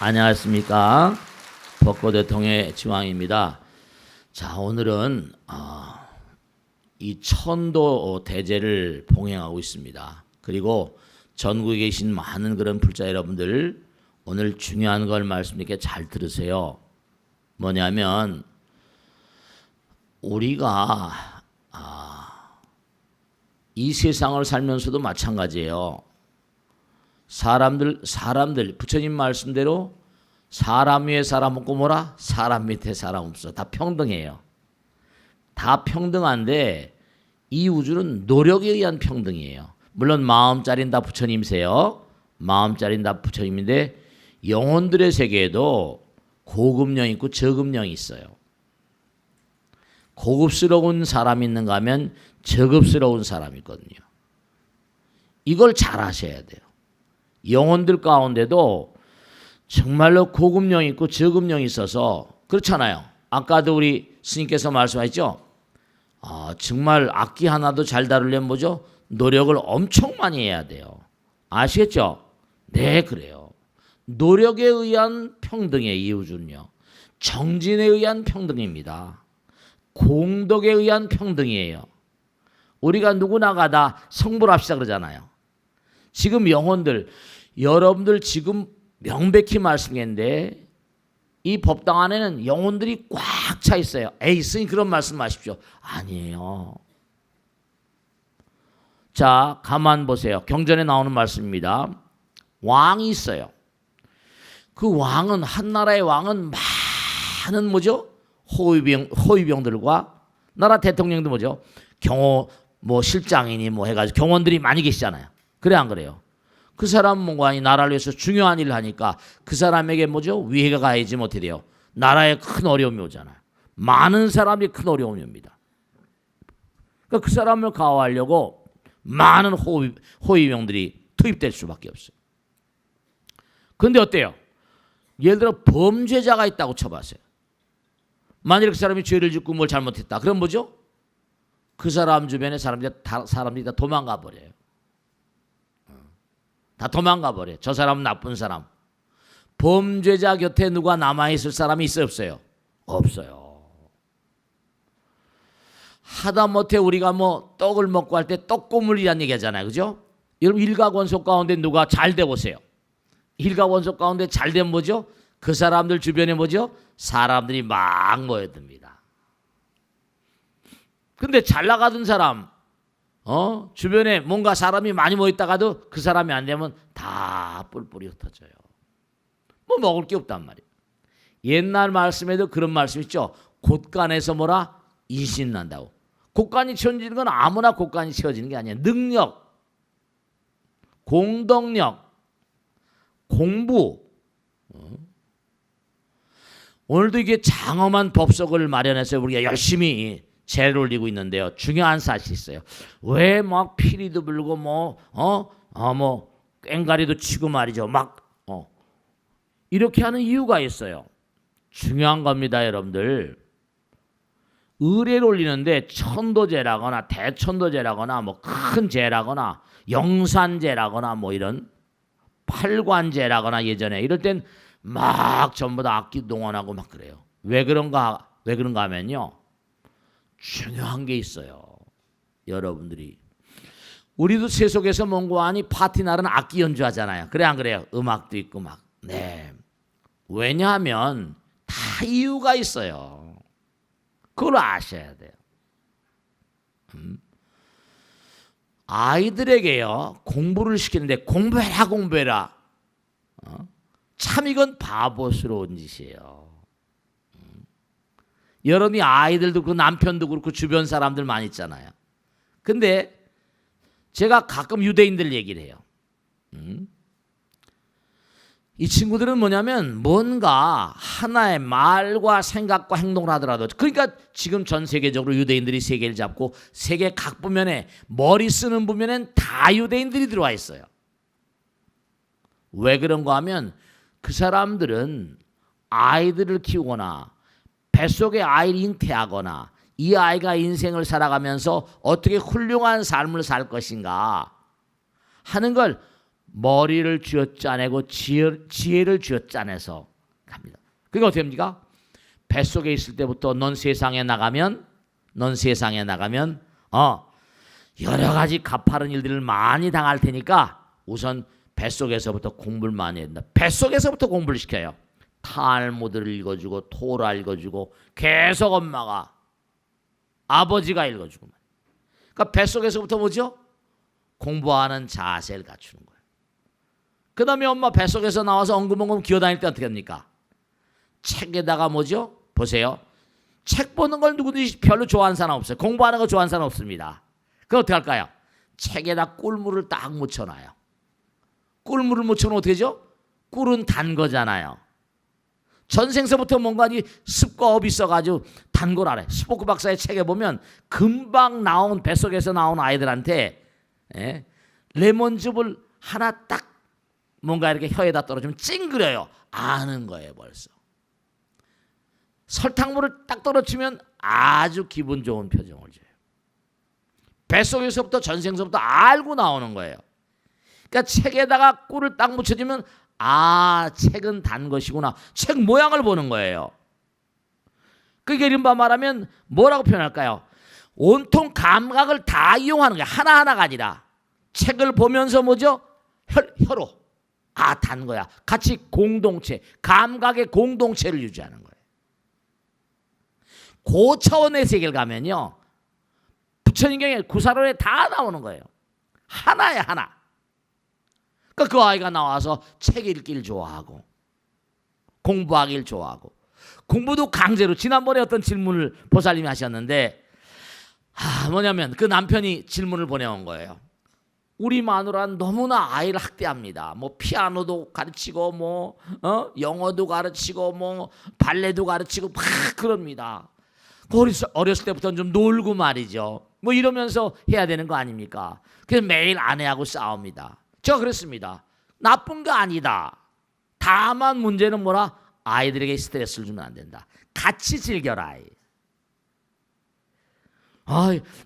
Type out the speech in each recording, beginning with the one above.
안녕하십니까. 벚꽃대통의 지왕입니다. 자, 오늘은 이 천도 대제를 봉행하고 있습니다. 그리고 전국에 계신 많은 그런 불자 여러분들, 오늘 중요한 걸 말씀드릴게 잘 들으세요. 뭐냐면 우리가 이 세상을 살면서도 마찬가지예요. 사람들 부처님 말씀대로 사람 위에 사람 없고 뭐라? 사람 밑에 사람 없어. 다 평등해요. 다 평등한데 이 우주는 노력에 의한 평등이에요. 물론 마음짜리는 다 부처님이세요. 마음짜리는 다 부처님인데 영혼들의 세계에도 고급령 있고 저급령이 있어요. 고급스러운 사람이 있는가 하면 저급스러운 사람이 있거든요. 이걸 잘 아셔야 돼요. 영혼들 가운데도 정말로 고급령이 있고 저급령이 있어서 그렇잖아요. 아까도 우리 스님께서 말씀하셨죠. 정말 악기 하나도 잘 다루려면 뭐죠? 노력을 엄청 많이 해야 돼요. 아시겠죠? 네, 그래요. 노력에 의한 평등의 이유는요. 정진에 의한 평등입니다. 공덕에 의한 평등이에요. 우리가 누구나가 다 성불합시다 그러잖아요. 지금 영혼들, 여러분들 지금 명백히 말씀했는데 이 법당 안에는 영혼들이 꽉 차 있어요. 에이, 스님 그런 말씀 마십시오. 아니에요. 자, 가만 보세요. 경전에 나오는 말씀입니다. 왕이 있어요. 그 왕은, 한 나라의 왕은 많은 뭐죠? 호위병들과 나라 대통령도 뭐죠? 경호 실장이니 해가지고 경원들이 많이 계시잖아요. 그래 안 그래요? 그 사람 뭔가 나라를 위해서 중요한 일을 하니까 그 사람에게 뭐죠? 위해가 가야지 못해 돼요. 나라에 큰 어려움이 오잖아요. 많은 사람이 큰 어려움이 옵니다. 그러니까 그 사람을 가호하려고 많은 호위병들이 투입될 수밖에 없어요. 그런데 어때요? 예를 들어 범죄자가 있다고 쳐봤어요. 만일 그 사람이 죄를 짓고 뭘 잘못했다. 그럼 뭐죠? 그 사람 주변에 사람들이 다 도망가 버려요. 다 도망가 버려요. 저 사람은 나쁜 사람. 범죄자 곁에 누가 남아있을 사람이 있어요, 없어요? 없어요. 하다못해 우리가 떡을 먹고 할 때 떡고물이라는 얘기 하잖아요. 그죠? 여러분 일가원속 가운데 누가 잘 돼 보세요. 일가원속 가운데 잘 되면 뭐죠? 그 사람들 주변에 뭐죠? 사람들이 막 모여듭니다. 근데 잘 나가던 사람, 주변에 뭔가 사람이 많이 모였다가도 그 사람이 안 되면 다 뿔뿔이 흩어져요. 먹을 게 없단 말이에요. 옛날 말씀에도 그런 말씀 있죠. 곳간에서 뭐라? 인신 난다고. 곳간이 채워지는 건 아무나 곳간이 채워지는 게 아니에요. 능력, 공덕력, 공부. 오늘도 이게 장엄한 법석을 마련해서 우리가 열심히 제를 올리고 있는데요. 중요한 사실이 있어요. 왜 막 피리도 불고 꽹가리도 치고 말이죠. 이렇게 하는 이유가 있어요. 중요한 겁니다, 여러분들. 의례를 올리는데 천도제라거나 대천도제라거나 큰 제라거나 영산제라거나 이런 팔관제라거나 예전에 이럴 땐 막 전부 다 악기 동원하고 막 그래요. 왜 그런가 하면요. 중요한 게 있어요. 여러분들이. 우리도 세속에서 뭔가 파티 날은 악기 연주하잖아요. 그래 안 그래요? 음악도 있고 막. 네. 왜냐하면 다 이유가 있어요. 그걸 아셔야 돼요. 아이들에게요. 공부를 시키는데 공부해라. 참 이건 바보스러운 짓이에요. 여러분이 아이들도 그렇고 남편도 그렇고 주변 사람들 많이 있잖아요. 근데 제가 가끔 유대인들 얘기를 해요. 이 친구들은 뭐냐면 뭔가 하나의 말과 생각과 행동을 하더라도 그러니까 지금 전 세계적으로 유대인들이 세계를 잡고 세계 각 부면에 머리 쓰는 부면엔 다 유대인들이 들어와 있어요. 왜 그런가 하면 그 사람들은 아이들을 키우거나 뱃속에 아이를 잉태하거나 이 아이가 인생을 살아가면서 어떻게 훌륭한 삶을 살 것인가 하는 걸 머리를 쥐어짜내고 지혜를 쥐어짜내서 갑니다. 그게 어떻게 됩니까? 뱃속에 있을 때부터 넌 세상에 나가면 여러 가지 가파른 일들을 많이 당할 테니까 우선 뱃속에서부터 공부를 많이 해야 된다. 뱃속에서부터 공부를 시켜요. 탈무드를 읽어주고 토라 읽어주고 계속 엄마가 아버지가 읽어주고. 그러니까 뱃속에서부터 뭐죠? 공부하는 자세를 갖추는 거예요. 그 다음에 엄마 뱃속에서 나와서 엉금엉금 기어다닐 때 어떻게 합니까? 책에다가 뭐죠? 보세요. 책 보는 걸 누구든지 별로 좋아하는 사람 없어요. 공부하는 거 좋아하는 사람 없습니다. 그럼 어떻게 할까요? 책에다 꿀물을 딱 묻혀놔요. 꿀물을 묻혀놓으면 어떻게 되죠? 꿀은 단 거잖아요. 전생서부터 뭔가 습과 업이 있어가지고 단 걸 알아요. 스포크 박사의 책에 보면 금방 나온 뱃속에서 나온 아이들한테 레몬즙을 하나 딱 뭔가 이렇게 혀에다 떨어지면 찡그려요. 아는 거예요 벌써. 설탕물을 딱 떨어뜨리면 아주 기분 좋은 표정을 줘요. 뱃속에서부터 전생서부터 알고 나오는 거예요. 그러니까 책에다가 꿀을 딱 묻혀주면 책은 단 것이구나. 책 모양을 보는 거예요. 그게 이른바 말하면 뭐라고 표현할까요? 온통 감각을 다 이용하는 거예요. 하나하나가 아니라 책을 보면서 뭐죠? 혀로 단 거야. 같이 공동체, 감각의 공동체를 유지하는 거예요. 고차원의 세계를 가면요, 부처님경에 구사론에 다 나오는 거예요. 하나야 하나. 그러니까 그 아이가 나와서 책 읽기를 좋아하고 공부하기를 좋아하고, 공부도 강제로. 지난번에 어떤 질문을 보살님이 하셨는데 뭐냐면 그 남편이 질문을 보내온 거예요. 우리 마누라는 너무나 아이를 학대합니다. 뭐 피아노도 가르치고 뭐 영어도 가르치고 뭐 발레도 가르치고 막 그럽니다. 어렸을 때부터는 좀 놀고 말이죠. 뭐 이러면서 해야 되는 거 아닙니까? 그래서 매일 아내하고 싸웁니다. 제가 그랬습니다. 나쁜 거 아니다. 다만 문제는 뭐라? 아이들에게 스트레스를 주면 안 된다. 같이 즐겨라.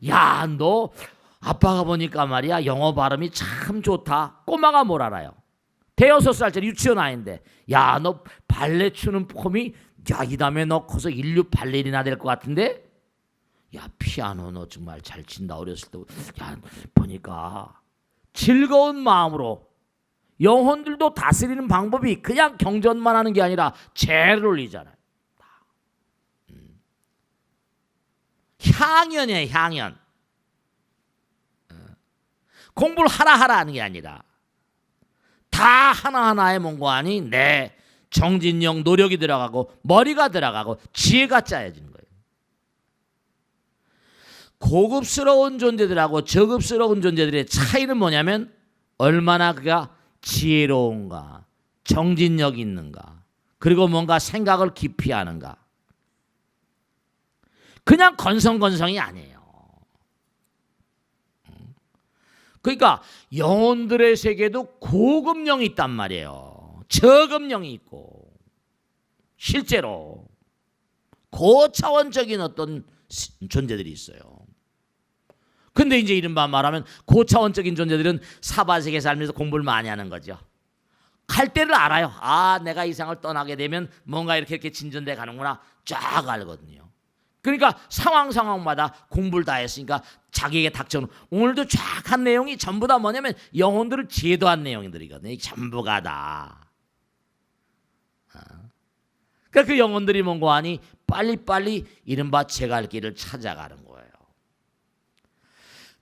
야, 너 아빠가 보니까 말이야 영어 발음이 참 좋다. 꼬마가 뭘 알아요? 대여섯 살짜리 유치원 아이인데, 야, 너 발레 추는 폼이, 야, 이 다음에 너 커서 인류 발레리나 될 것 같은데? 야, 피아노 너 정말 잘 친다. 어렸을 때. 야, 보니까 즐거운 마음으로. 영혼들도 다스리는 방법이 그냥 경전만 하는 게 아니라 죄를 올리잖아요. 향연이에요, 향연. 공부를 하나 하는 게 아니라 다 하나하나의 뭔가니 내 정진력, 노력이 들어가고 머리가 들어가고 지혜가 짜여지는 거예요. 고급스러운 존재들하고 저급스러운 존재들의 차이는 뭐냐면 얼마나 그가 지혜로운가, 정진력이 있는가, 그리고 뭔가 생각을 깊이 하는가. 그냥 건성건성이 아니에요. 그러니까 영혼들의 세계도 고급령이 있단 말이에요. 저급령이 있고, 실제로 고차원적인 어떤 존재들이 있어요. 근데 이제 이른바 말하면 고차원적인 존재들은 사바세계 살면서 공부를 많이 하는 거죠. 갈 때를 알아요. 내가 이 세상을 떠나게 되면 뭔가 이렇게 진전돼 가는구나. 쫙 알거든요. 그러니까 상황마다 공부를 다 했으니까 자기에게 닥쳐오는, 오늘도 쫙 한 내용이 전부 다 뭐냐면 영혼들을 제도한 내용들이거든요. 전부가 다. 그러니까 그 영혼들이 뭔가 하니 빨리빨리 이른바 제갈 길을 찾아가는 거예요.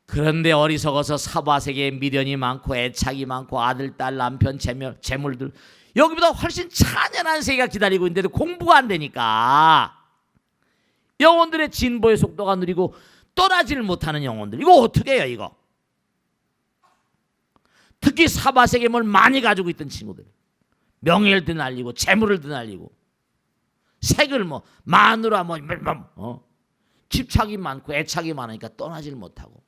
그런데 어리석어서 사바세계에 미련이 많고 애착이 많고 아들, 딸, 남편, 재물들, 여기보다 훨씬 찬연한 세계가 기다리고 있는데도 공부가 안 되니까 영혼들의 진보의 속도가 느리고 떠나지를 못하는 영혼들, 이거 어떻게 해요 이거? 특히 사바세계물 많이 가지고 있던 친구들, 명예를 드날리고 재물을 드날리고 색을 마누라 집착이 많고 애착이 많으니까 떠나지를 못하고,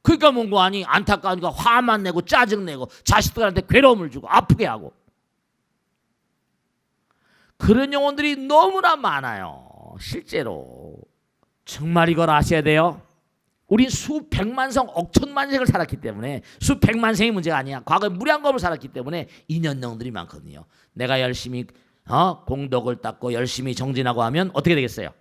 그러니까 뭔가 아니 안타까우니까 화만 내고 짜증내고 자식들한테 괴로움을 주고 아프게 하고, 그런 영혼들이 너무나 많아요. 실제로 정말 이걸 아셔야 돼요. 우리 수백만 성 억천만 생을 살았기 때문에 수백만 생이 문제가 아니야. 과거에 무량겁을 살았기 때문에 인연령들이 많거든요. 내가 열심히 공덕을 닦고 열심히 정진하고 하면 어떻게 되겠어요?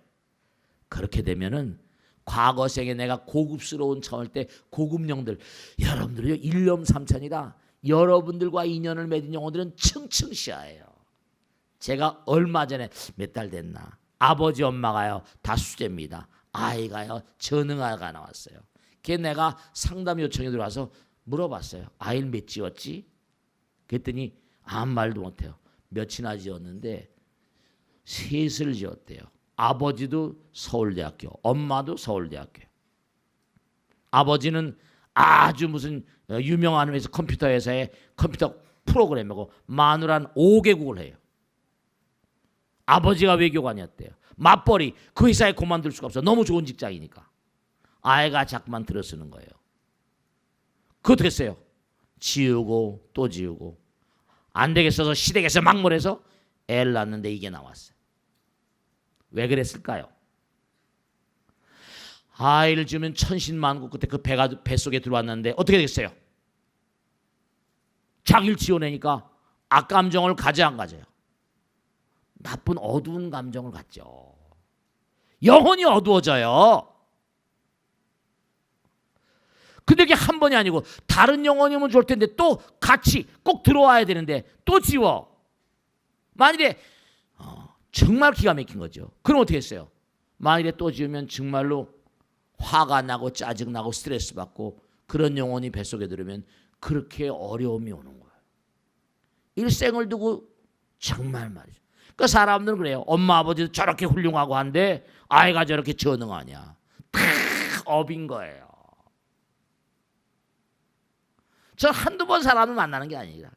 그렇게 되면은 과거 생에 내가 고급스러운 처할 때 고급령들, 여러분들요 일념삼천이라 여러분들과 인연을 맺은 영혼들은 층층시하예요. 제가 얼마 전에 몇 달 됐나 아버지 엄마가요 다 수제입니다. 아이가요 전응아가 나왔어요. 걔 내가 상담 요청이 들어와서 물어봤어요. 아이를 몇 지었지? 그랬더니 아무 말도 못해요. 몇이나 지었는데 셋을 지었대요. 아버지도 서울대학교, 엄마도 서울대학교. 아버지는 아주 무슨 유명한 회사 컴퓨터 회사의 컴퓨터 프로그래머고 마누라는 5개국을 해요. 아버지가 외교관이었대요. 맞벌이 그 회사에 그만둘 수가 없어. 너무 좋은 직장이니까. 아이가 자꾸만 들어쓰는 거예요. 그거 어떻게 했어요? 지우고 또 지우고 안 되겠어서 시댁에서 막말해서 애를 낳았는데 이게 나왔어요. 왜 그랬을까요? 아이를 주면 천신만고 그때 그 배가 뱃속에 들어왔는데 어떻게 되겠어요? 자기를 지어내니까 악감정을 가져 안 가져요? 나쁜 어두운 감정을 갖죠. 영혼이 어두워져요. 근데 이게 한 번이 아니고 다른 영혼이면 좋을 텐데 또 같이 꼭 들어와야 되는데 또 지워. 만일에 정말 기가 막힌 거죠. 그럼 어떻게 했어요? 만일에 또 지우면 정말로 화가 나고 짜증나고 스트레스 받고 그런 영혼이 뱃속에 들으면 그렇게 어려움이 오는 거예요. 일생을 두고 정말 말이죠. 그 사람들은 그래요. 엄마 아버지도 저렇게 훌륭하고 한데 아이가 저렇게 전능하냐. 다 업인 거예요. 저 한두 번 사람을 만나는 게 아니라.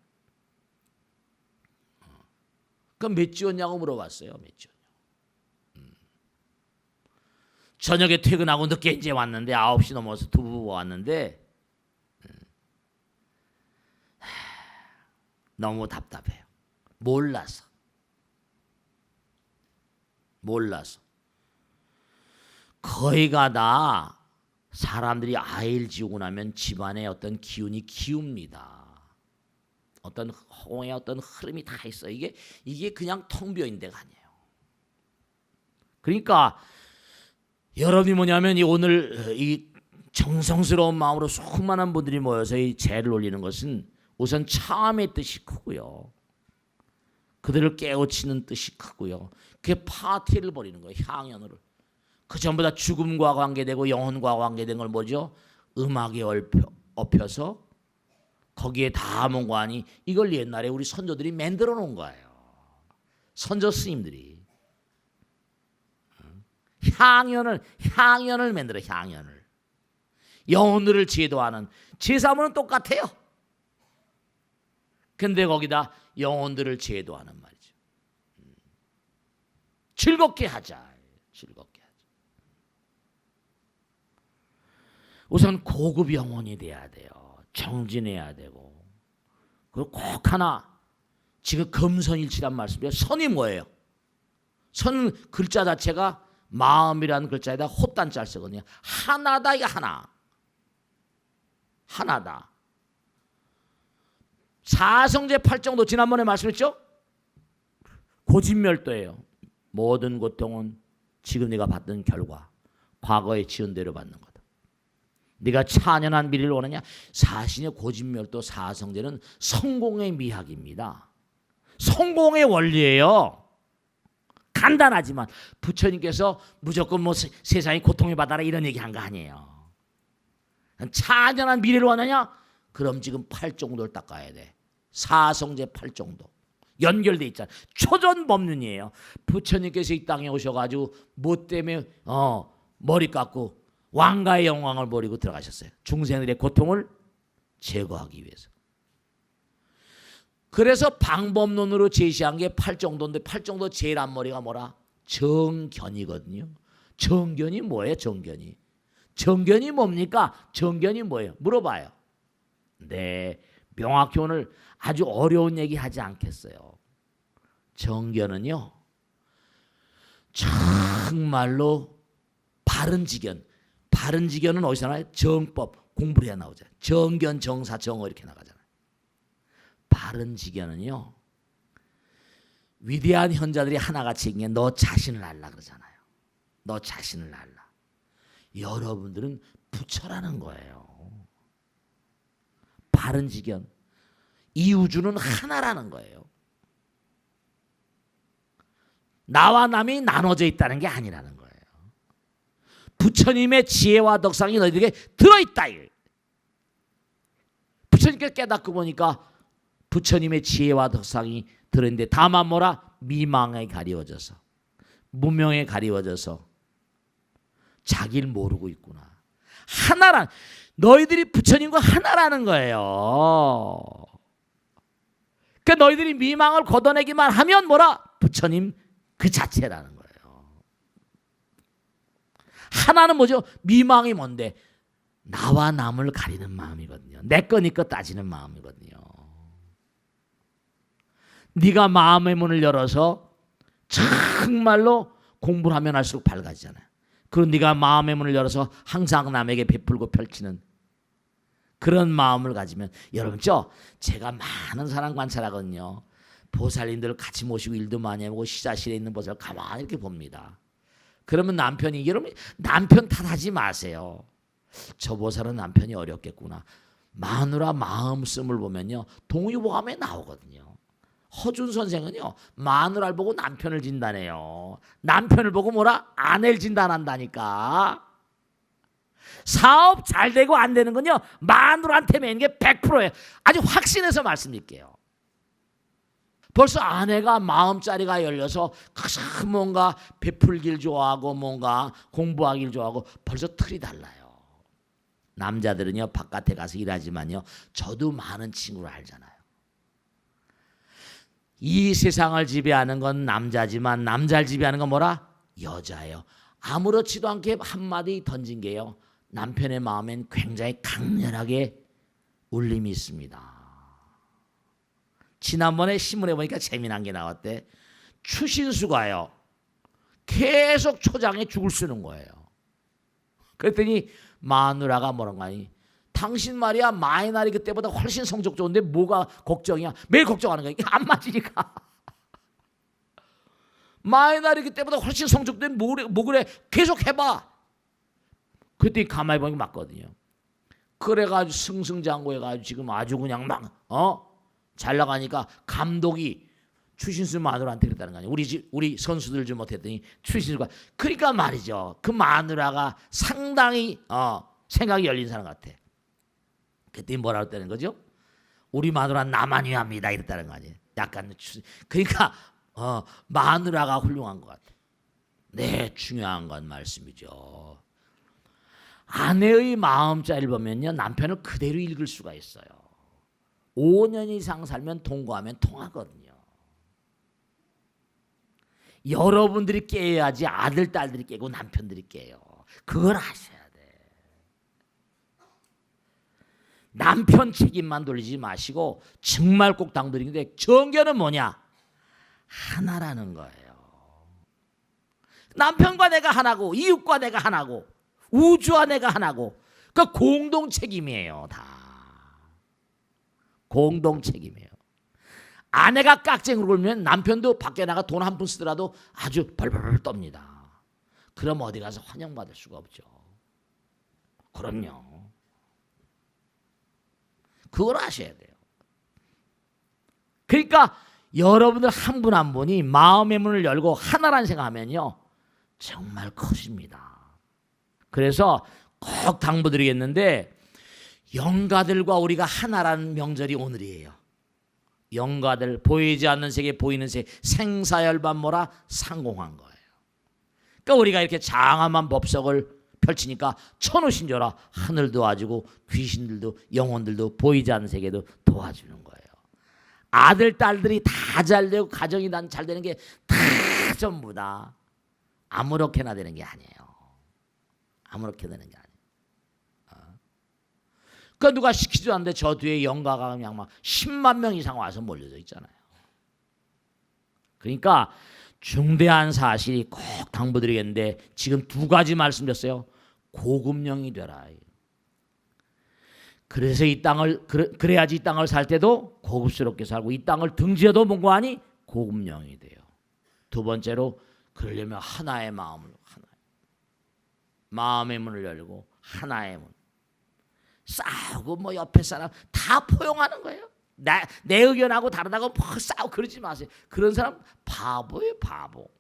그럼 몇 지웠냐고 물어봤어요. 몇 지웠냐고. 저녁에 퇴근하고 늦게 이제 왔는데 9시 넘어서 두 부부가 왔는데 너무 답답해요. 몰라서. 거의가 다 사람들이 아이를 지우고 나면 집안에 어떤 기운이 기웁니다. 어떤 홍의 어떤 흐름이 다 있어요. 이게 그냥 텅 비어 있는 데가 아니에요. 그러니까 여러분이 뭐냐면 오늘 이 정성스러운 마음으로 수많은 분들이 모여서 이 제를 올리는 것은 우선 참의 뜻이 크고요. 그들을 깨우치는 뜻이 크고요. 그게 파티를 벌이는 거예요. 향연을. 그 전보다 죽음과 관계되고 영혼과 관계된 걸 뭐죠? 음악에 엎혀서 거기에 담은 관이 이걸 옛날에 우리 선조들이 만들어 놓은 거예요. 선조 스님들이 향연을 만들어. 향연을 영혼들을 제도하는 제사문은 똑같아요. 근데 거기다 영혼들을 제도하는 말이죠. 즐겁게 하자. 우선 고급 영혼이 돼야 돼요. 정진해야 되고. 그리고 꼭 하나 지금 금선일치란 말씀이에요. 선이 뭐예요? 선 글자 자체가 마음이라는 글자에다 헛단자를 쓰거든요. 하나다. 이게 하나다. 사성제 팔정도 지난번에 말씀했죠? 고진멸도예요. 모든 고통은 지금 네가 받는 결과, 과거에 지은 대로 받는 거다. 네가 찬연한 미래를 원하냐? 사신의 고진멸도 사성제는 성공의 미학입니다. 성공의 원리예요. 간단하지만 부처님께서 무조건 뭐 세상이 고통을 받아라 이런 얘기한 거 아니에요. 찬연한 미래를 원하냐? 그럼 지금 팔정도를 닦아야 돼. 사성제 팔정도 연결돼 있잖아. 초전법륜이에요. 부처님께서 이 땅에 오셔가지고 뭐 때문에 머리 깎고 왕가의 영광을 버리고 들어가셨어요. 중생들의 고통을 제거하기 위해서. 그래서 방법론으로 제시한 게 팔정도인데 팔정도 제일 앞머리가 뭐라? 정견이거든요. 정견이 뭐예요? 정견이 뭡니까? 정견이 뭐예요? 물어봐요. 네, 명확히 오늘 아주 어려운 얘기 하지 않겠어요. 정견은요, 정말로 바른 지견, 바른 지견은 어디서 나와요? 정법, 공부를 해야 나오잖아요. 정견, 정사, 정어 이렇게 나가잖아요. 바른 지견은요, 위대한 현자들이 하나같이 얘기해 너 자신을 알라 그러잖아요. 너 자신을 알라. 여러분들은 부처라는 거예요. 바른 지견. 이 우주는 하나라는 거예요. 나와 남이 나눠져 있다는 게 아니라는 거예요. 부처님의 지혜와 덕상이 너희들에게 들어있다. 부처님께 깨닫고 보니까 부처님의 지혜와 덕상이 들어있는데 다만 뭐라? 미망에 가리워져서, 무명에 가리워져서 자기를 모르고 있구나. 하나란, 너희들이 부처님과 하나라는 거예요. 그러니까 너희들이 미망을 걷어내기만 하면 뭐라? 부처님 그 자체라는 거예요. 하나는 뭐죠? 미망이 뭔데? 나와 남을 가리는 마음이거든요. 내 거니까 따지는 마음이거든요. 네가 마음의 문을 열어서 정말로 공부를 하면 할수록 밝아지잖아요. 그리고 네가 마음의 문을 열어서 항상 남에게 베풀고 펼치는 그런 마음을 가지면, 여러분 제가 많은 사람 관찰하거든요. 보살님들 같이 모시고 일도 많이 해보고 시자실에 있는 보살 가만히 이렇게 봅니다. 그러면 남편이, 여러분 남편 탓하지 마세요. 저 보살은 남편이 어렵겠구나. 마누라 마음씀을 보면요, 동의보감에 나오거든요. 허준 선생은요, 마누라를 보고 남편을 진단해요. 남편을 보고 뭐라? 아내를 진단한다니까. 사업 잘 되고 안 되는 건요, 마누라한테 매는 게 100%예요. 아주 확신해서 말씀드릴게요. 벌써 아내가 마음자리가 열려서 뭔가 베풀길 좋아하고 뭔가 공부하길 좋아하고 벌써 틀이 달라요. 남자들은요, 바깥에 가서 일하지만요, 저도 많은 친구를 알잖아요. 이 세상을 지배하는 건 남자지만 남자를 지배하는 건 뭐라? 여자예요. 아무렇지도 않게 한마디 던진 게요, 남편의 마음엔 굉장히 강렬하게 울림이 있습니다. 지난번에 신문에 보니까 재미난 게 나왔대. 추신수가요, 계속 초장에 죽을 쓰는 거예요. 그랬더니 마누라가 뭐라고 하니, 당신 말이야 마이날이 그때보다 훨씬 성적 좋은데 뭐가 걱정이야? 매일 걱정하는 거야. 안 맞으니까. 마이날이 그때보다 훨씬 성적 좋은데 뭐 그래? 계속 해봐. 그랬더니 가만히 보니까 맞거든요. 그래가지고 승승장구해가지고 지금 아주 그냥 막 잘 나가니까 감독이 추신수 마누라한테 그랬다는 거 아니에요. 우리 선수들 좀 못했더니 추신수가, 그러니까 말이죠. 그 마누라가 상당히 생각이 열린 사람 같아. 그때 뭐라고 했다는 거죠? 우리 마누라 나만 위합니다 이랬다는 거 아니에요. 약간 그러니까 마누라가 훌륭한 것 같아. 네, 중요한 건 말씀이죠. 아내의 마음자리를 보면요, 남편을 그대로 읽을 수가 있어요. 5년 이상 살면 동거하면 통하거든요. 여러분들이 깨야지 아들, 딸들이 깨고 남편들이 깨요. 그걸 아셔야 돼. 남편 책임만 돌리지 마시고 정말 꼭 당부드리는데, 정견은 뭐냐? 하나라는 거예요. 남편과 내가 하나고 이웃과 내가 하나고 우주와 내가 하나고, 그러니까 공동 책임이에요. 다 공동 책임이에요. 아내가 깍쟁이로 굴면 남편도 밖에 나가 돈 한 푼 쓰더라도 아주 벌벌 떱니다. 그럼 어디 가서 환영받을 수가 없죠. 그럼요. 그걸 아셔야 돼요. 그러니까 여러분들 한 분 한 분이 마음의 문을 열고 하나란 생각하면요, 정말 커집니다. 그래서 꼭 당부드리겠는데, 영가들과 우리가 하나라는 명절이 오늘이에요. 영가들, 보이지 않는 세계 보이는 세계, 생사열반 뭐라? 상공한 거예요. 그러니까 우리가 이렇게 장엄한 법석을 펼치니까 천우신조라 하늘 도와주고 귀신들도 영혼들도 보이지 않는 세계도 도와주는 거예요. 아들 딸들이 다 잘되고 가정이 잘 되는 게 다 전부 다 아무렇게나 되는 게 아니에요. 아무렇게 되는 게 아니에요. 그러니까 누가 시키지도 않는데 저 뒤에 영가가 그냥 막 10만 명 이상 와서 몰려져 있잖아요. 그러니까 중대한 사실이 꼭 당부드리겠는데, 지금 두 가지 말씀드렸어요. 고급령이 되라. 그래서 이 땅을 그래야지 이 땅을 살 때도 고급스럽게 살고 이 땅을 등지어도 뭔가 하니 고급령이 돼요. 두 번째로 그러려면 하나의 마음으로 마음의 문을 열고 하나의 문. 싸우고 뭐 옆에 사람 다 포용하는 거예요. 내 의견하고 다르다고 뭐 싸우고 그러지 마세요. 그런 사람 바보예요, 바보.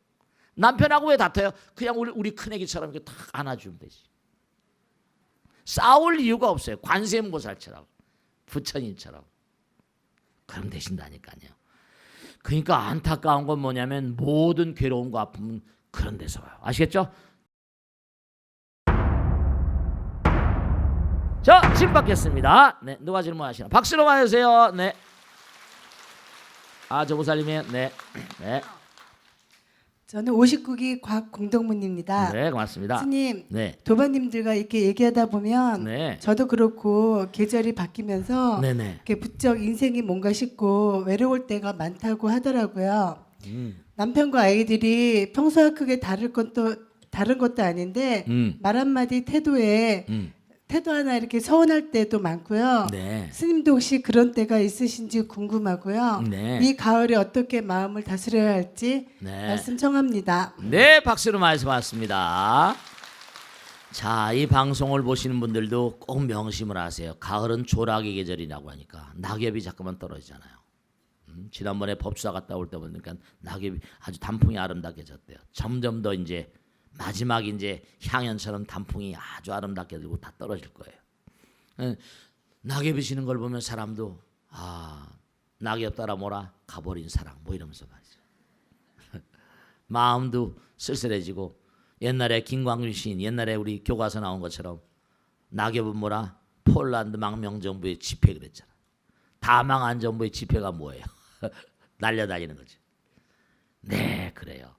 남편하고 왜 다퉈요? 그냥 우리 큰애기처럼 이렇게 딱 안아주면 되지. 싸울 이유가 없어요. 관세음보살처럼 부처님처럼 그럼 되신다니까요. 그러니까 안타까운 건 뭐냐면 모든 괴로움과 아픔은 그런 데서 와요. 아시겠죠? 자, 질문 받겠습니다. 네, 누가 질문하시나? 박수로 맞으세요. 네. 아, 조보살님이에요. 네. 네. 저는 59기 곽공덕문입니다. 네, 고맙습니다. 스님, 네. 도반님들과 이렇게 얘기하다 보면 네. 저도 그렇고 계절이 바뀌면서 네네. 이렇게 부쩍 인생이 뭔가 싶고 외로울 때가 많다고 하더라고요. 남편과 아이들이 평소와 크게 다른 것도 아닌데 말 한마디 태도에 태도 하나 이렇게 서운할 때도 많고요. 네. 스님도 혹시 그런 때가 있으신지 궁금하고요. 네. 이 가을에 어떻게 마음을 다스려야 할지 네. 말씀 청합니다. 네, 박수로 말씀하셨습니다. 자, 이 방송을 보시는 분들도 꼭 명심을 하세요. 가을은 조락의 계절이라고 하니까 낙엽이 자꾸만 떨어지잖아요. 지난번에 법수사 갔다 올 때 보니까 낙엽이 아주 단풍이 아름답게 졌대요. 점점 더 이제 마지막 이제 향연처럼 단풍이 아주 아름답게 들고 다 떨어질 거예요. 낙엽이 지는 걸 보면 사람도 낙엽 따라 몰아 가버린 사랑 뭐 이러면서 말이죠. 마음도 쓸쓸해지고 옛날에 김광준 시인 옛날에 우리 교과서 나온 것처럼 낙엽은 뭐라 폴란드 망명정부의 집회 그랬잖아. 다 망한 정부의 집회가 뭐예요? 날려다니는 거죠. 네, 그래요.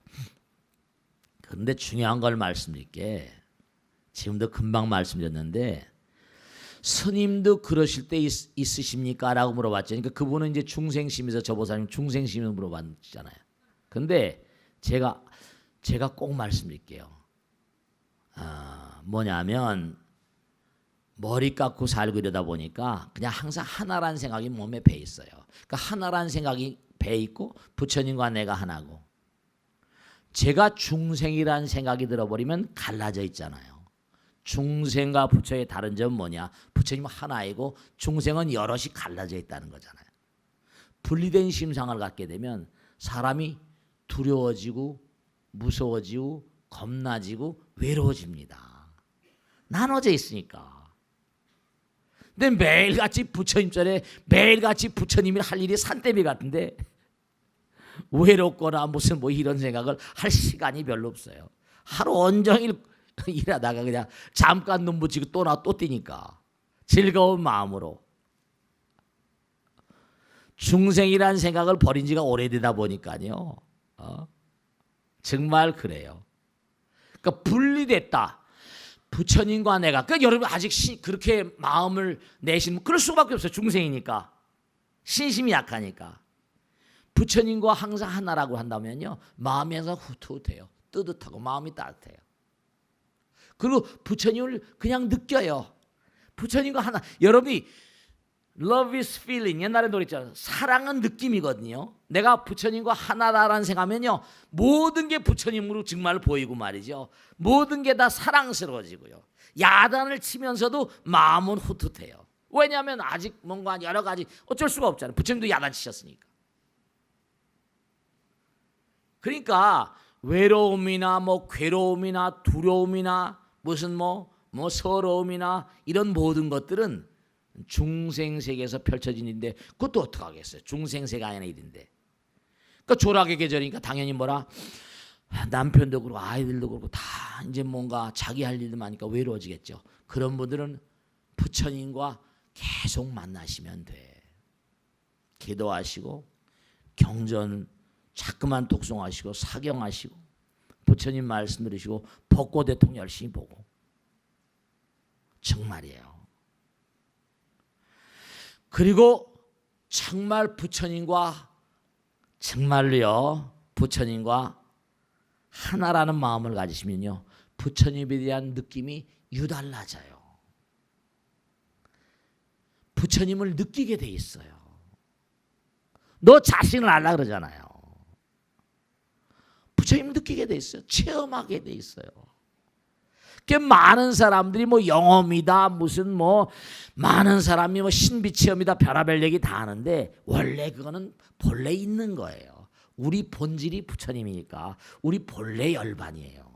그런데 중요한 걸 말씀드릴게. 지금도 금방 말씀드렸는데 스님도 그러실 때 있으십니까? 라고 물어봤죠. 그러니까 그분은 이제 중생심에서 저보살님 중생심을 물어봤잖아요. 근데 제가 꼭 말씀드릴게요. 뭐냐면 머리 깎고 살고 이러다 보니까 그냥 항상 하나라는 생각이 몸에 배 있어요. 그러니까 하나라는 생각이 배 있고 부처님과 내가 하나고 제가 중생이라는 생각이 들어버리면 갈라져 있잖아요. 중생과 부처의 다른 점은 뭐냐? 부처님은 하나이고 중생은 여럿이 갈라져 있다는 거잖아요. 분리된 심상을 갖게 되면 사람이 두려워지고 무서워지고 겁나지고 외로워집니다. 나눠져 있으니까. 근데 매일같이 부처님 전에 매일같이 부처님이 할 일이 산더미 같은데 외롭거나 무슨 뭐 이런 생각을 할 시간이 별로 없어요. 하루 온종일 일하다가 그냥 잠깐 눈 붙이고 또 뛰니까 즐거운 마음으로 중생이라는 생각을 버린 지가 오래되다 보니까요. 정말 그래요. 그러니까 분리됐다. 부처님과 내가. 그러니까 여러분 아직 그렇게 마음을 내시면 그럴 수밖에 없어요. 중생이니까. 신심이 약하니까. 부처님과 항상 하나라고 한다면요. 마음이 항상 후투해요. 뜨뜻하고 마음이 따뜻해요. 그리고 부처님을 그냥 느껴요. 부처님과 하나. 여러분이 love is feeling 옛날에 노래 있잖아요. 사랑은 느낌이거든요. 내가 부처님과 하나다라는 생각하면요. 모든 게 부처님으로 정말 보이고 말이죠. 모든 게 다 사랑스러워지고요. 야단을 치면서도 마음은 후투해요. 왜냐하면 아직 뭔가 여러 가지 어쩔 수가 없잖아요. 부처님도 야단 치셨으니까. 그러니까 외로움이나 뭐 괴로움이나 두려움이나 무슨 뭐 서러움이나 이런 모든 것들은 중생세계에서 펼쳐진 일인데 그것도 어떡하겠어요. 중생세계 안의 일인데. 그러니까 조락의 계절이니까 당연히 뭐라 남편도 그렇고 아이들도 그렇고 다 이제 뭔가 자기 할 일도 많으니까 외로워지겠죠. 그런 분들은 부처님과 계속 만나시면 돼. 기도하시고 경전 자꾸만 독송하시고 사경하시고 부처님 말씀 들으시고 벚꽃 대통 열심히 보고 정말이에요. 그리고 정말 부처님과 정말로요 부처님과 하나라는 마음을 가지시면요 부처님에 대한 느낌이 유달라져요. 부처님을 느끼게 돼 있어요. 너 자신을 알라 그러잖아요. 부처님을 느끼게 돼 있어요. 체험하게 돼 있어요. 그 많은 사람들이 뭐 영험이다 무슨 뭐 많은 사람이 뭐 신비 체험이다 별의별 얘기 다 하는데 원래 그거는 본래 있는 거예요. 우리 본질이 부처님이니까 우리 본래 열반이에요.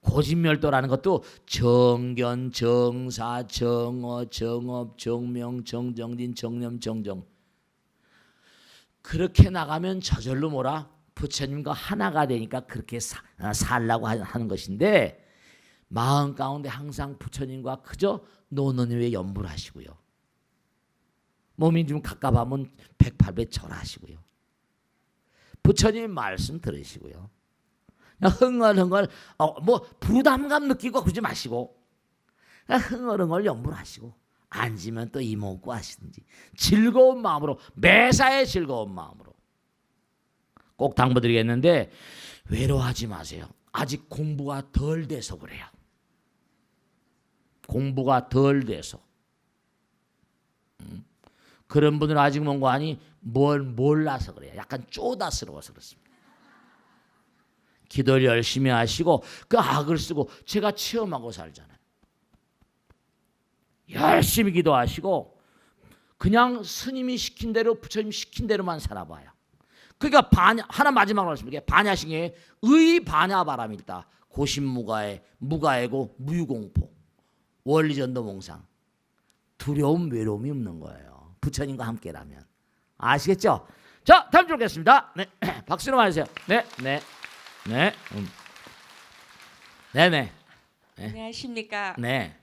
고진멸도라는 것도 정견, 정사, 정어, 정업, 정명, 정정진, 정념, 정정 그렇게 나가면 저절로 뭐라? 부처님과 하나가 되니까 그렇게 살라고 하는 것인데 마음 가운데 항상 부처님과 그저 노는 후에 연불 하시고요. 몸이 좀 갑갑하면 108배 절하시고요. 부처님 말씀 들으시고요. 흥얼흥얼 뭐 부담감 느끼고 그러지 마시고 흥얼흥얼 연불하시고 앉으면 또 이목구 하시든지 즐거운 마음으로 매사에 즐거운 마음으로 꼭 당부드리겠는데 외로워하지 마세요. 아직 공부가 덜 돼서 그래요. 공부가 덜 돼서 그런 분들은 아직 뭔가 아니 뭘 몰라서 그래요. 약간 쪼다스러워서 그렇습니다. 기도를 열심히 하시고 그 악을 쓰고 제가 체험하고 살잖아요. 열심히 기도하시고 그냥 스님이 시킨 대로 부처님 시킨 대로만 살아봐요. 그러니까 하나 마지막으로 말씀드릴게요. 반야신경에 의반야바람이 있다. 고심무가에 무가에고 무유공포 원리전도몽상 두려움 외로움이 없는 거예요. 부처님과 함께라면 아시겠죠? 자 다음 주 뵙겠습니다. 네, 박수로 맞으세요. 네, 네, 네, 네, 네. 안녕하십니까? 네.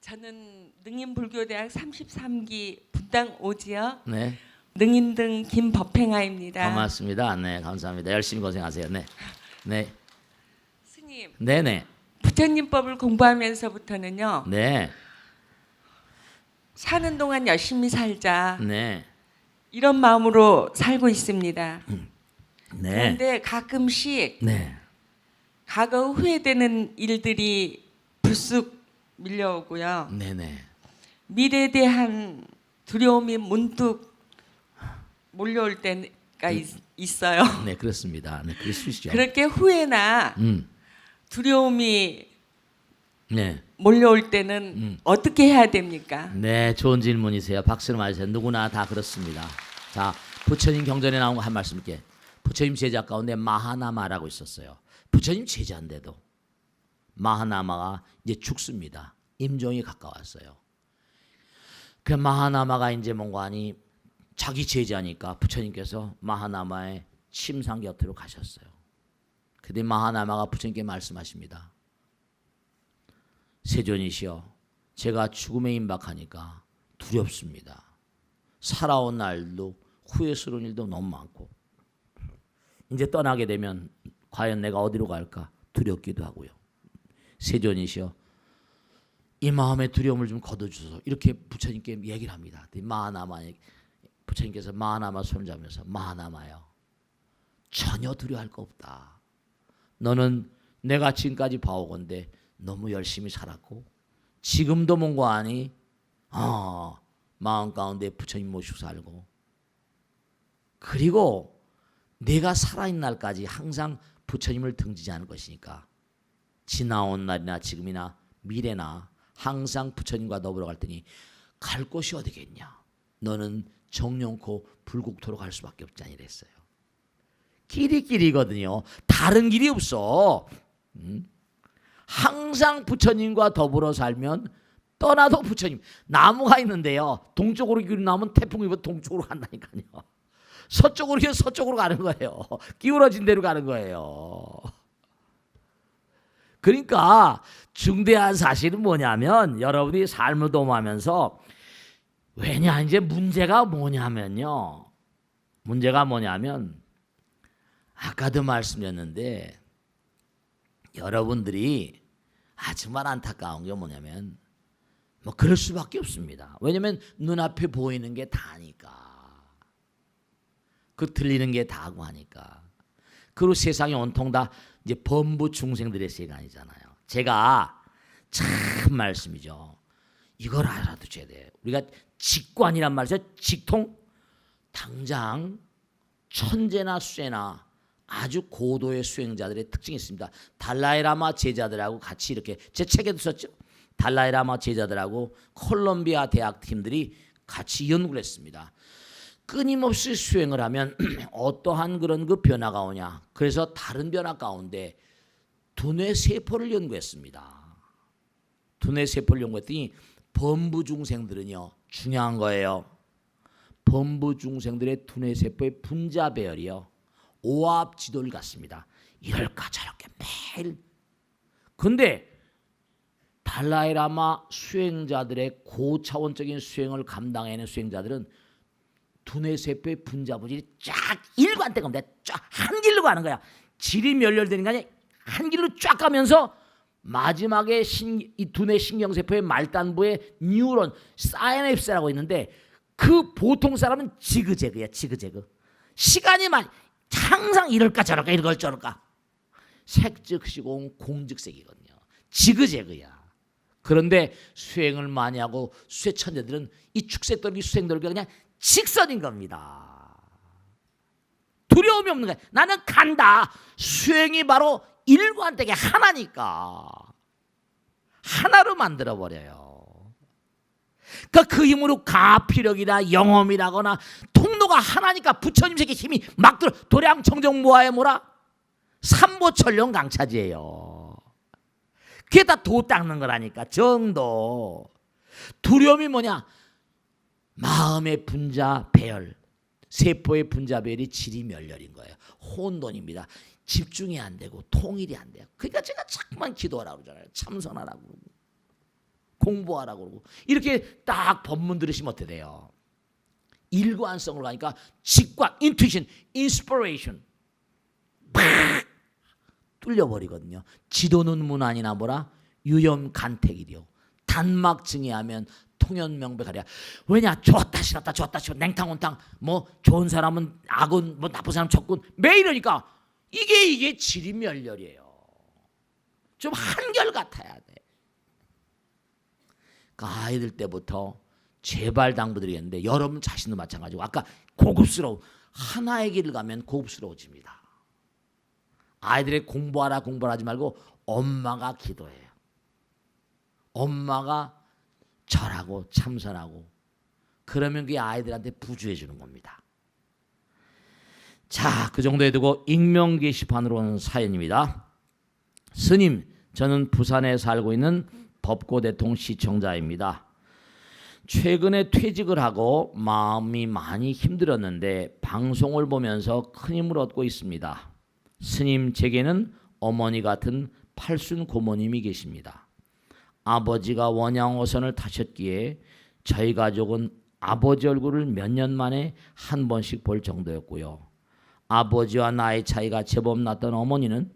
저는 능인불교대학 33기 분당 오지역 네. 능인등 김법행아입니다. 고맙습니다. 네, 감사합니다. 열심히 고생하세요. 네, 네, 스님, 네, 네, 부처님법을 공부하면서부터는요. 네, 사는 동안 열심히 살자 네, 이런 마음으로 살고 있습니다. 네, 그런데 가끔씩 네, 과거 후회되는 일들이 불쑥 밀려오고요. 네, 네. 미래에 대한 두려움이 문득 몰려올 때가 있어요. 네, 그렇습니다. 네, 그럴 수 있죠. 그렇게 후회나 두려움이 네, 몰려올 때는 어떻게 해야 됩니까? 네, 좋은 질문이세요. 박수를 맞으세요. 누구나 다 그렇습니다. 자, 부처님 경전에 나온 거 한 말씀께 부처님 제자 가운데 마하나마라고 있었어요. 부처님 제자인데도 마하나마가 이제 죽습니다. 임종이 가까웠어요. 그 마하나마가 이제 뭔가 하니 자기 제자니까 부처님께서 마하나마의 침상 곁으로 가셨어요. 그때 마하나마가 부처님께 말씀하십니다. 세존이시여, 제가 죽음에 임박하니까 두렵습니다. 살아온 날도 후회스러운 일도 너무 많고 이제 떠나게 되면 과연 내가 어디로 갈까 두렵기도 하고요. 세존이시여, 이 마음의 두려움을 좀 거둬주소서. 이렇게 부처님께 얘기를 합니다. 마하나마에게 부처님께서 마하나마 손잡으면서 마하나마여, 전혀 두려워할 거 없다. 너는 내가 지금까지 봐오건대 너무 열심히 살았고 지금도 뭔가 아니 마음 가운데 부처님 모시고 살고 그리고 내가 살아있는 날까지 항상 부처님을 등지지 않을 것이니까 지나온 날이나 지금이나 미래나 항상 부처님과 더불어 갈 테니 갈 곳이 어디겠냐. 너는 정령코 불국토로 갈 수밖에 없지 아니랬어요. 길이 길이거든요. 다른 길이 없어. 항상 부처님과 더불어 살면 떠나도 부처님. 나무가 있는데요. 동쪽으로 기울이 나오면 태풍이 불어 동쪽으로 간다니까요. 서쪽으로 기울어 서쪽으로 가는 거예요. 기울어진 대로 가는 거예요. 그러니까 중대한 사실은 뭐냐면 여러분이 삶을 도모하면서 왜냐 이제 문제가 뭐냐면 아까도 말씀드렸는데 여러분들이 정말 안타까운 게 뭐냐면 뭐 그럴 수밖에 없습니다. 왜냐면 눈앞에 보이는 게 다니까. 그 들리는 게 다고 하니까. 그리고 세상이 온통 다 이제 범부 중생들의 세간이잖아요. 제가 참 말씀이죠. 이걸 알아두셔야 돼요. 우리가 직관이란 말이죠. 직통. 당장 천재나 수재나 아주 고도의 수행자들의 특징이 있습니다. 달라이라마 제자들하고 같이 이렇게 제 책에도 썼죠. 달라이라마 제자들하고 콜롬비아 대학 팀들이 같이 연구를 했습니다. 끊임없이 수행을 하면 어떠한 그런 그 변화가 오냐. 그래서 다른 변화 가운데 두뇌 세포를 연구했습니다. 두뇌 세포를 연구했더니 범부 중생들은요 중요한 거예요. 범부 중생들의 두뇌 세포의 분자 배열이요 오합 지도를 갖습니다. 이럴까 저럴까 매일. 근데 달라이라마 수행자들의 고차원적인 수행을 감당해내는 수행자들은 두뇌 세포의 분자 부질이 쫙 일관되가 없는데 쫙 한 길로 가는 거야. 질이 멸렬되는 게 아니라 한 길로 쫙 가면서 마지막에 이 두뇌 신경세포의 말단부에 뉴런 사이냅스라고 있는데 그 보통 사람은 지그재그야. 지그재그. 시간이 많이 항상 이럴까 저럴까 이럴 저럴까. 색즉시공 공즉색이거든요. 지그재그야. 그런데 수행을 많이 하고 수행천재들은 이 축색돌기 수행돌기가 그냥 직선인 겁니다. 두려움이 없는 거야. 나는 간다. 수행이 바로 일관되게 하나니까 하나로 만들어버려요. 그러니까 그 힘으로 가피력이나 영험이라거나 통로가 하나니까 부처님 세계 힘이 막 들어. 도량청정모하에 뭐라? 삼보철령 강차지예요. 그게 다 도 닦는 거라니까. 정도. 두려움이 뭐냐? 마음의 분자 배열, 세포의 분자 배열이 질이 멸렬인 거예요. 혼돈입니다. 집중이 안 되고 통일이 안 돼요. 그러니까 제가 자꾸만 기도하라고 그러잖아요. 참선하라고 그러고 공부하라고 그러고 이렇게 딱 법문 들으시면 어떻게 돼요? 일관성으로 가니까 직관, 인투이션, 인스피레이션 팍 뚫려버리거든요. 지도는 문안이나 뭐라? 유염간택이요. 단막 증의하면 통연명백하랴. 왜냐? 좋다 싫었다 좋다 싫었다 냉탕 온탕 뭐 좋은 사람은 악은 뭐 나쁜 사람 적군 매일 이러니까 이게 질이 멸렬이에요. 좀 한결같아야 돼. 그러니까 아이들 때부터 제발 당부드리겠는데 여러분 자신도 마찬가지고 아까 고급스러운 하나의 길을 가면 고급스러워집니다. 아이들의 공부하라 하지 말고 엄마가 기도해요. 엄마가 절하고 참선하고 그러면 그게 아이들한테 부주해 주는 겁니다. 자, 그 정도에 두고 익명 게시판으로 온 사연입니다. 스님, 저는 부산에 살고 있는 법고대통 시청자입니다. 최근에 퇴직을 하고 마음이 많이 힘들었는데 방송을 보면서 큰 힘을 얻고 있습니다. 스님, 제게는 어머니 같은 팔순 고모님이 계십니다. 아버지가 원양어선을 타셨기에 저희 가족은 아버지 얼굴을 몇 년 만에 한 번씩 볼 정도였고요. 아버지와 나이 차이가 제법 났던 어머니는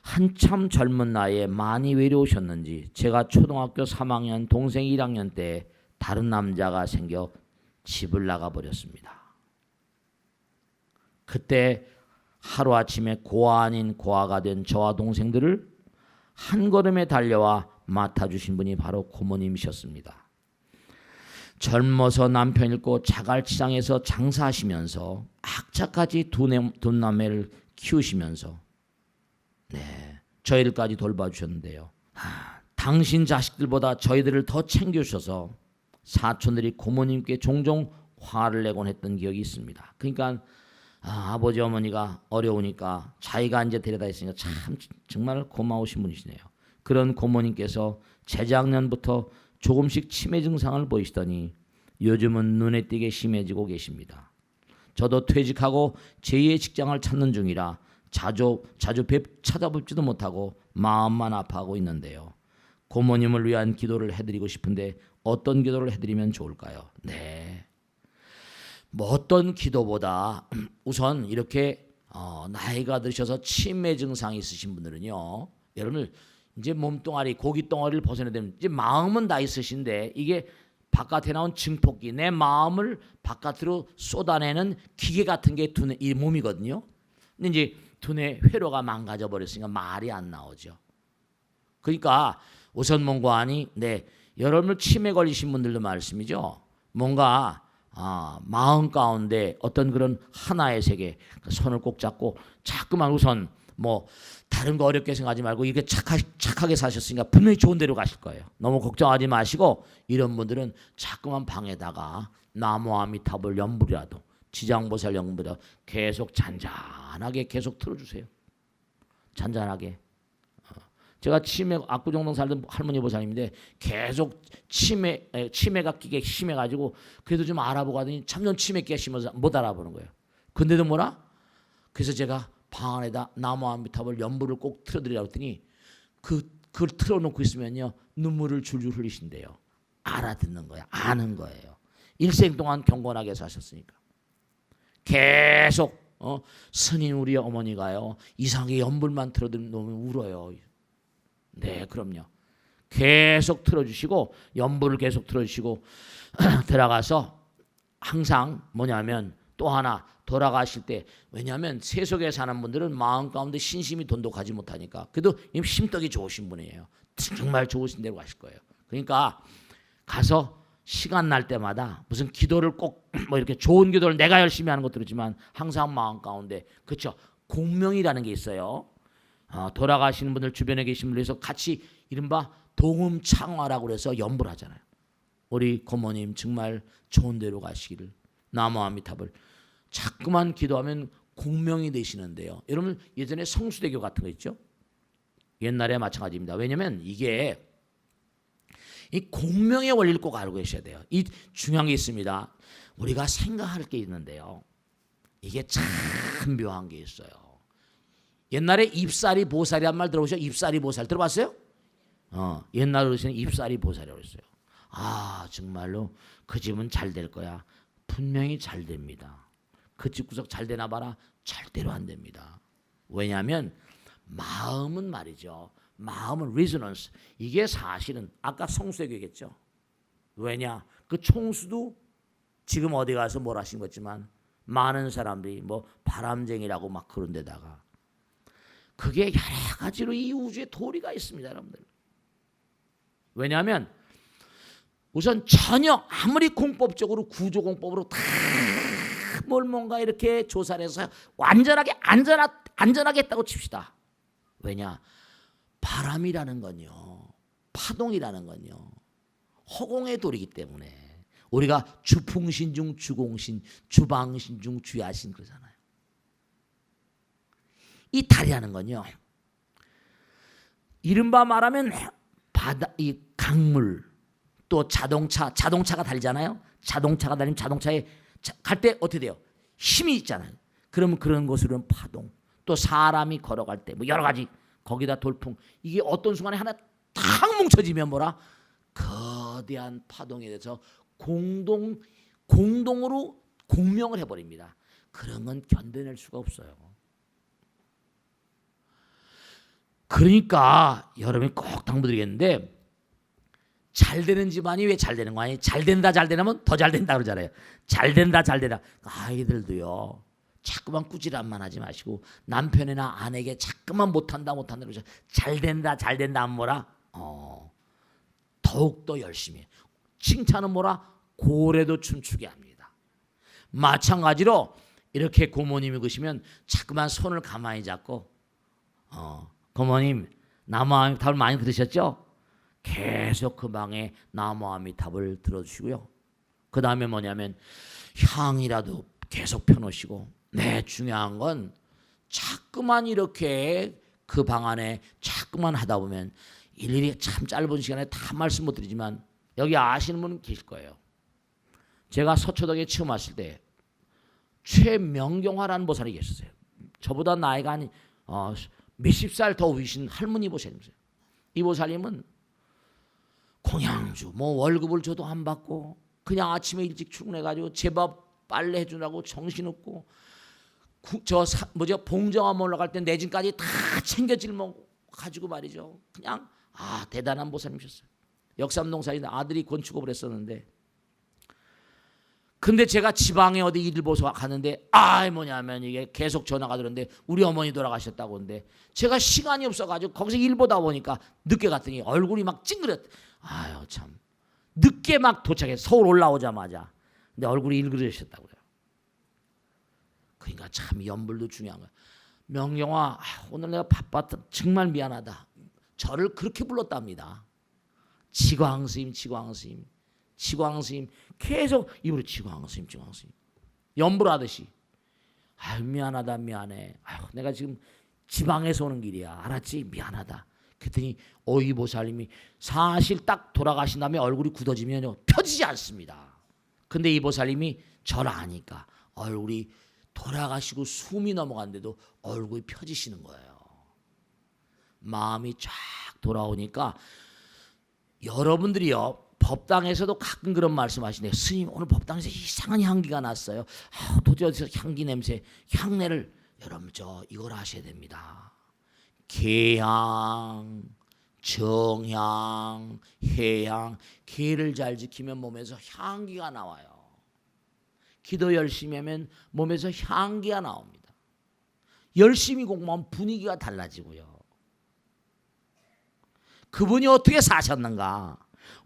한참 젊은 나이에 많이 외로우셨는지 제가 초등학교 3학년 동생 1학년 때 다른 남자가 생겨 집을 나가버렸습니다. 그때 하루아침에 고아 아닌 고아가 된 저와 동생들을 한 걸음에 달려와 맡아주신 분이 바로 고모님이셨습니다. 젊어서 남편 잃고 자갈치장에서 장사하시면서 악착같이 두 남매를 키우시면서 저희들까지 돌봐주셨는데요. 당신 자식들보다 저희들을 더 챙겨주셔서 사촌들이 고모님께 종종 화를 내곤 했던 기억이 있습니다. 그러니까 아버지 어머니가 어려우니까 자기가 이제 데려다 있으니까 참 정말 고마우신 분이시네요. 그런 고모님께서 재작년부터 조금씩 치매 증상을 보이시더니 요즘은 눈에 띄게 심해지고 계십니다. 저도 퇴직하고 제2의 직장을 찾는 중이라 자주 찾아뵙지도 못하고 마음만 아파하고 있는데요. 고모님을 위한 기도를 해드리고 싶은데 어떤 기도를 해드리면 좋을까요? 네. 뭐 어떤 기도보다 우선 이렇게 나이가 드셔서 치매 증상이 있으신 분들은요. 여러분 이제 몸뚱아리 고깃덩어리를 벗어내야 되면 이제 마음은 다 있으신데 이게 바깥에 나온 증폭기 내 마음을 바깥으로 쏟아내는 기계 같은 게 두뇌 이 몸이거든요. 근데 이제 두뇌 회로가 망가져 버렸으니까 말이 안 나오죠. 그러니까 우선 뭔가하니 여러분들 치매 걸리신 분들도 말씀이죠. 뭔가 마음 가운데 어떤 그런 하나의 세계, 손을 꼭 잡고 자꾸만 우선 뭐 다른 거 어렵게 생각하지 말고 이렇게 착하게 사셨으니까 분명히 좋은 데로 가실 거예요. 너무 걱정하지 마시고 이런 분들은 자꾸만 방에다가 나무 아미타불 연불이라도 지장보살 연불이라도 계속 잔잔하게 계속 틀어주세요. 잔잔하게. 제가 치매 압구정동 살던 할머니 보살님인데 계속 치매가 끼게 심해가지고 그래도 좀 알아보고 하더니 참전 치매기가 심해서 못 알아보는 거예요. 근데도 뭐라? 그래서 제가 방 안에다 나무 아미타불 연불을 꼭 틀어드리라고 했더니 그걸 틀어놓고 있으면요 눈물을 줄줄 흘리신대요. 알아듣는 거야. 아는 거예요. 일생 동안 경건하게 사셨으니까. 계속 스님 우리 어머니가요 이상하게 연불만 틀어놓으면 울어요. 네, 그럼요. 계속 틀어주시고 연불을 계속 틀어주시고 들어가서 항상 뭐냐면 또 하나 돌아가실 때 왜냐하면 세속에 사는 분들은 마음 가운데 신심이 돈독하지 못하니까 그래도 심떡이 좋으신 분이에요. 정말 좋으신 데로 가실 거예요. 그러니까 가서 시간 날 때마다 무슨 기도를 꼭 뭐 이렇게 좋은 기도를 내가 열심히 하는 것들이지만 항상 마음 가운데 그렇죠. 공명이라는 게 있어요. 돌아가시는 분들 주변에 계신 분들에서 같이 이른바 동음창화라고 그래서 연불하잖아요. 우리 고모님 정말 좋은 데로 가시기를 나무 아미타불 자꾸만 기도하면 공명이 되시는데요. 여러분 예전에 성수대교 같은 거 있죠? 옛날에 마찬가지입니다. 왜냐하면 이게 이 공명의 원리를 꼭 알고 계셔야 돼요. 이 중요한 게 있습니다. 우리가 생각할 게 있는데요. 이게 참 묘한 게 있어요. 옛날에 입살이 보살이란 말 들어보셨어요? 입살이 보살 들어봤어요? 옛날 어르신은 입살이 보살이라고 했어요. 정말로 그 집은 잘 될 거야. 분명히 잘 됩니다. 그 집 구석 잘 되나 봐라. 절대로 안 됩니다. 왜냐하면 마음은 말이죠. 마음은 resonance. 이게 사실은 아까 성수대교 얘기했죠. 왜냐? 그 총수도 지금 어디 가서 뭘 하신 거지만 많은 사람들이 뭐 바람쟁이라고 막 그런 데다가 그게 여러 가지로 이 우주에 도리가 있습니다, 여러분들. 왜냐하면 우선 전혀 아무리 공법적으로 구조공법으로 다 뭘 뭔가 이렇게 조사를 해서 완전하게 안전하게 했다고 칩시다. 왜냐? 바람이라는 건요. 파동이라는 건요. 허공의 도리이기 때문에 우리가 주풍신 중 주공신, 주방신 중 주야신 그러잖아요. 이 달이라는 건요. 이른바 말하면 바다, 이 강물, 또 자동차가 달리잖아요. 자동차가 달리면 자동차에 갈 때 어떻게 돼요? 힘이 있잖아요. 그러면 그런 것으로는 파동, 또 사람이 걸어갈 때 뭐 여러 가지 거기다 돌풍 이게 어떤 순간에 하나 탁 뭉쳐지면 뭐라 거대한 파동에 대해서 공동으로 공명을 해버립니다. 그런 건 견뎌낼 수가 없어요. 그러니까 여러분이 꼭 당부드리겠는데 잘 되는 집안이 왜 잘 되는 거 아니에요? 잘 된다 잘 되면 더 잘 된다 그러잖아요. 잘 된다 잘 된다. 아이들도요. 자꾸만 꾸지람만 하지 마시고 남편이나 아내에게 자꾸만 못한다 그러죠. 잘 된다 하면 뭐라? 더욱더 열심히 해. 칭찬은 뭐라? 고래도 춤추게 합니다. 마찬가지로 이렇게 고모님이 그러시면 자꾸만 손을 가만히 잡고 고모님 나무 아미타불 많이 들으셨죠? 계속 그 방에 나무 아미타불 들어주시고요. 그 다음에 뭐냐면 향이라도 계속 펴놓으시고 중요한 건 자꾸만 이렇게 그 방 안에 자꾸만 하다 보면 일일이 참 짧은 시간에 다 말씀 못 드리지만 여기 아시는 분 계실 거예요. 제가 서초동에 처음 왔을 때 최명경화라는 보살이 계셨어요. 저보다 나이가 한 몇십 살 더 위신 할머니 보살님이세요. 이 보살님은 공양주 뭐 월급을 줘도 안 받고 그냥 아침에 일찍 출근해가지고 제밥 빨래 해주라고 정신없고 봉정암 올라갈 때 내진까지 다 챙겨 짊어 가지고 말이죠. 그냥 대단한 보살님이셨어요. 역삼동 사이에 아들이 건축업을 했었는데 근데 제가 지방에 어디 일을 보서 가는데 뭐냐면 이게 계속 전화가 들었는데 우리 어머니 돌아가셨다고 하는데 제가 시간이 없어가지고 거기서 일 보다 보니까 늦게 갔더니 얼굴이 막 찡그렸. 아유 참 늦게 막 도착해서 서울 올라오자마자 근데 얼굴이 일그러졌다고요. 그러니까 참 연불도 중요한 거야. 명경아 오늘 내가 바빴다 정말 미안하다. 저를 그렇게 불렀답니다. 지광 스님 계속 입으로 지광 스님 연불하듯이 미안하다 미안해. 내가 지금 지방에서 오는 길이야. 알았지? 미안하다. 그랬더니 어이보살님이 사실 딱 돌아가신 다음에 얼굴이 굳어지면 펴지지 않습니다. 근데 이 보살님이 저를 아니까 얼굴이 돌아가시고 숨이 넘어갔는데도 얼굴이 펴지시는 거예요. 마음이 쫙 돌아오니까 여러분들이요 법당에서도 가끔 그런 말씀하시네요. 스님 오늘 법당에서 이상한 향기가 났어요. 도대체 어디서 향기 냄새 향내를 여러분 이걸 아셔야 됩니다. 개향, 정향, 해향 개를 잘 지키면 몸에서 향기가 나와요. 기도 열심히 하면 몸에서 향기가 나옵니다. 열심히 공부하면 분위기가 달라지고요. 그분이 어떻게 사셨는가?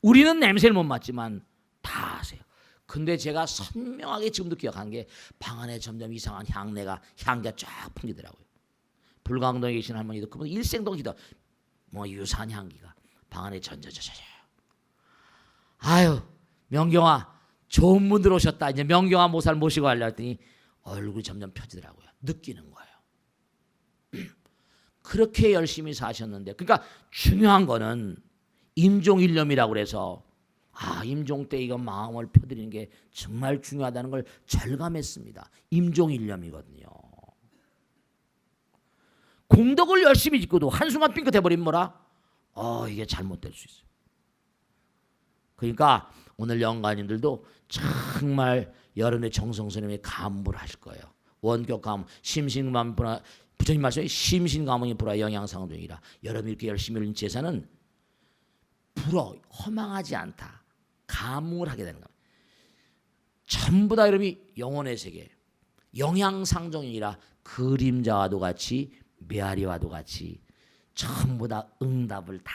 우리는 냄새를 못 맡지만 다 아세요. 근데 제가 선명하게 지금도 기억하는 게 방 안에 점점 이상한 향기가 쫙 풍기더라고요. 불광동에 계신 할머니도 그분 일생동 기도 유사한 향기가 방 안에 전저저저. 명경아 좋은 분들 오셨다. 이제 명경아 모살 모시고 하려 했더니 얼굴이 점점 펴지더라고요. 느끼는 거예요. 그렇게 열심히 사셨는데 그러니까 중요한 거는 임종일념이라고 그래서 임종 때 이거 마음을 펴드리는 게 정말 중요하다는 걸 절감했습니다. 임종일념이거든요. 공덕을 열심히 짓고도 한순간 삥긋해버리면 뭐라? 이게 잘못될 수 있어요. 그러니까 오늘 영가님들도 정말 여러분의 정성스님의 감부를 하실 거예요. 원격 가문, 심신가문 불화, 부처님 말씀에 심신가문이 불화 영양상종이라. 여러분이 이렇게 열심히 올린 제사는 허망하지 않다. 감흥을 하게 되는 겁니다. 전부 다 여러분이 영혼의 세계, 영양상종이라 그림자와도 같이 메아리와도 같이 전부 다 응답을 다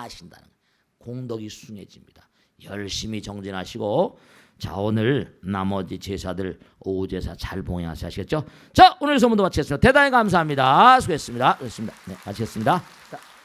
하신다는 거예요. 공덕이 숭해집니다. 열심히 정진하시고 자 오늘 나머지 제사들 오후 제사 잘 봉행하시겠죠? 자 오늘 소문도 마치겠습니다. 대단히 감사합니다. 수고했습니다. 네, 마치겠습니다. 자.